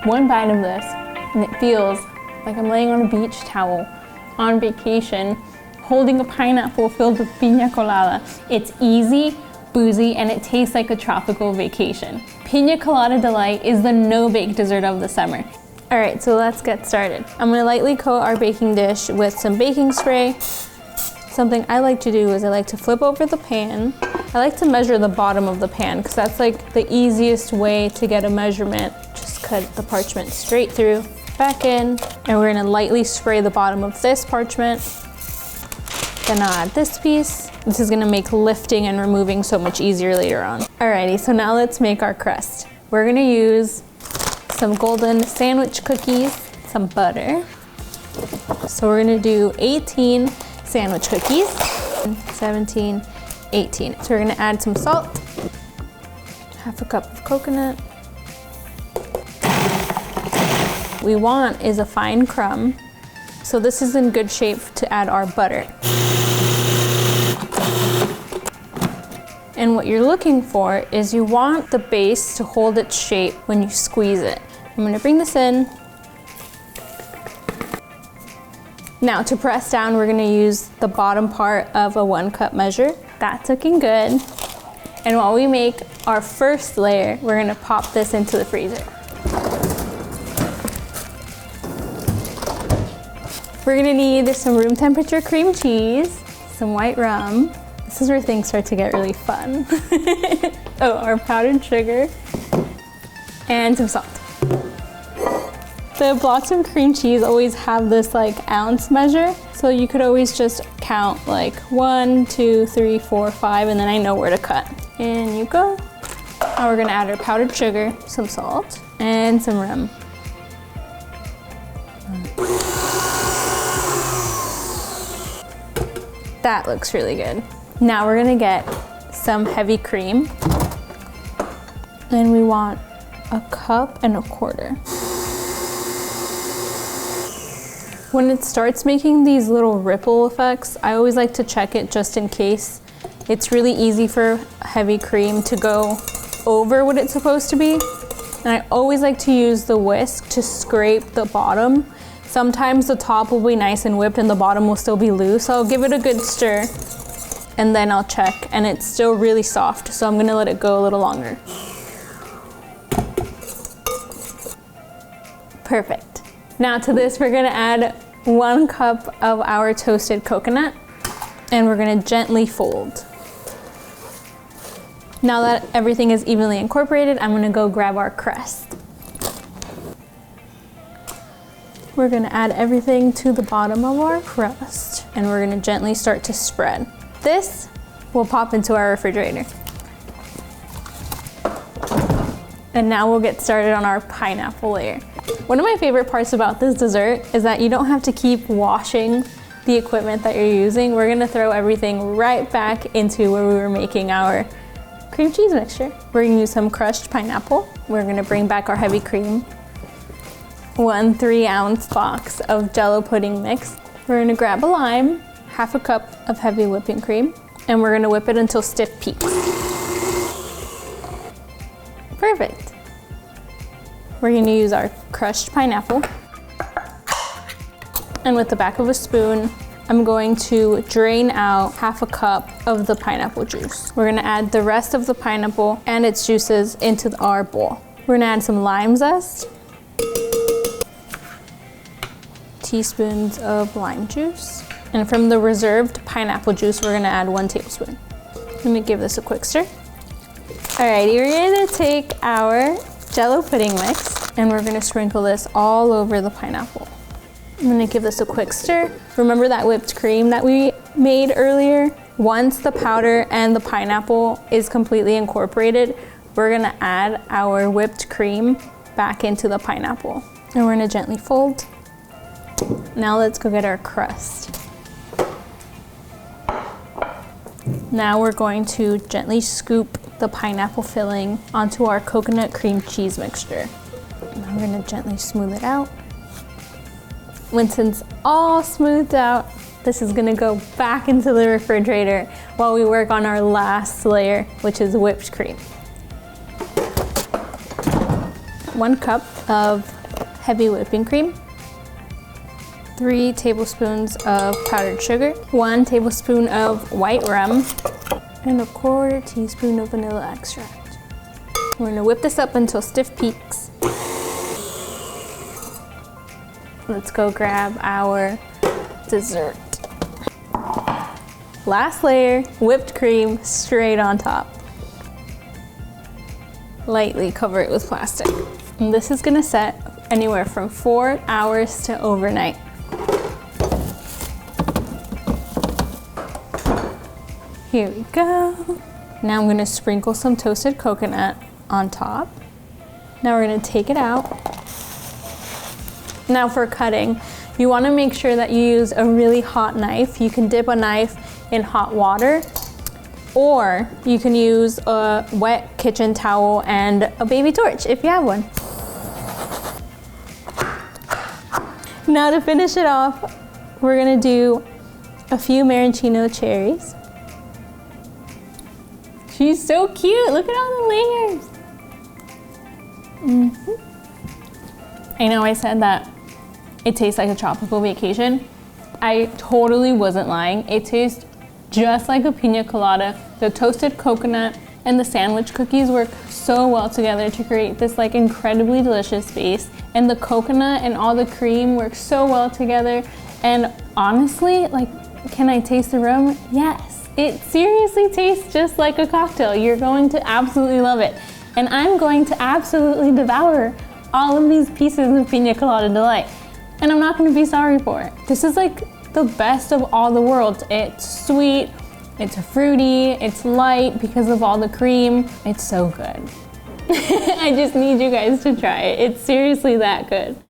one bite of this and it feels like I'm laying on a beach towel on vacation, holding a pineapple filled with piña colada. It's easy, boozy, and it tastes like a tropical vacation. Piña Colada Delight is the no-bake dessert of the summer. All right, so let's get started. I'm gonna lightly coat our baking dish with some baking spray. Something I like to do is I like to flip over the pan. I like to measure the bottom of the pan because that's like the easiest way to get a measurement. Just cut the parchment straight through, back in, and we're gonna lightly spray the bottom of this parchment. Then I'll add this piece. This is gonna make lifting and removing so much easier later on. Alrighty, so now let's make our crust. We're gonna use some golden sandwich cookies, some butter. So we're gonna do 18 sandwich cookies, 17, 18. So we're gonna add some salt, half a cup of coconut. What we want is a fine crumb. So this is in good shape to add our butter. And what you're looking for is you want the base to hold its shape when you squeeze it. I'm gonna bring this in. Now to press down, we're gonna use the bottom part of a 1 cup measure. That's looking good. And while we make our first layer, we're gonna pop this into the freezer. We're gonna need some room temperature cream cheese, some white rum. This is where things start to get really fun. Oh, our powdered sugar, and some salt. The blocks of cream cheese always have this like ounce measure, so you could always just count like 1, 2, 3, 4, 5, and then I know where to cut. In you go. Now we're gonna add our powdered sugar, some salt, and some rum. That looks really good. Now we're gonna get some heavy cream. And we want 1.25 cups. When it starts making these little ripple effects, I always like to check it just in case. It's really easy for heavy cream to go over what it's supposed to be. And I always like to use the whisk to scrape the bottom. Sometimes the top will be nice and whipped and the bottom will still be loose. So I'll give it a good stir and then I'll check, and it's still really soft. So I'm gonna let it go a little longer. Perfect. Now to this, we're gonna add 1 cup of our toasted coconut and we're gonna gently fold. Now that everything is evenly incorporated, I'm gonna go grab our crust. We're gonna add everything to the bottom of our crust and we're gonna gently start to spread. This will pop into our refrigerator. And now we'll get started on our pineapple layer. One of my favorite parts about this dessert is that you don't have to keep washing the equipment that you're using. We're gonna throw everything right back into where we were making our cream cheese mixture. We're gonna use some crushed pineapple. We're gonna bring back our heavy cream. 1 3-ounce box of Jello pudding mix. We're gonna grab a lime, 1/2 cup of heavy whipping cream, and we're gonna whip it until stiff peaks. Perfect. We're gonna use our crushed pineapple. And with the back of a spoon, I'm going to drain out 1/2 cup of the pineapple juice. We're gonna add the rest of the pineapple and its juices into our bowl. We're gonna add some lime zest, teaspoons of lime juice, and from the reserved pineapple juice, we're gonna add 1 tablespoon. Let me give this a quick stir. Alrighty, we're gonna take our Jello pudding mix and we're gonna sprinkle this all over the pineapple. I'm gonna give this a quick stir. Remember that whipped cream that we made earlier? Once the powder and the pineapple is completely incorporated, we're gonna add our whipped cream back into the pineapple. And we're gonna gently fold. Now let's go get our crust. Now we're going to gently scoop the pineapple filling onto our coconut cream cheese mixture. And I'm gonna gently smooth it out. Once it's all smoothed out, this is gonna go back into the refrigerator while we work on our last layer, which is whipped cream. 1 cup of heavy whipping cream, 3 tablespoons of powdered sugar, 1 tablespoon of white rum, and 1/4 teaspoon of vanilla extract. We're gonna whip this up until stiff peaks. Let's go grab our dessert. Last layer, whipped cream straight on top. Lightly cover it with plastic. And this is gonna set anywhere from 4 hours to overnight. Here we go. Now I'm gonna sprinkle some toasted coconut on top. Now we're gonna take it out. Now for cutting, you wanna make sure that you use a really hot knife. You can dip a knife in hot water, or you can use a wet kitchen towel and a baby torch if you have one. Now to finish it off, we're gonna do a few maraschino cherries. She's so cute, look at all the layers. I know I said that it tastes like a tropical vacation. I totally wasn't lying. It tastes just like a piña colada. The toasted coconut and the sandwich cookies work so well together to create this like incredibly delicious base. And the coconut and all the cream work so well together. And honestly, like, can I taste the rum? Yes, it seriously tastes just like a cocktail. You're going to absolutely love it. And I'm going to absolutely devour all of these pieces of Piña Colada Delight. And I'm not gonna be sorry for it. This is like the best of all the worlds. It's sweet, it's fruity, it's light because of all the cream. It's so good. I just need you guys to try it. It's seriously that good.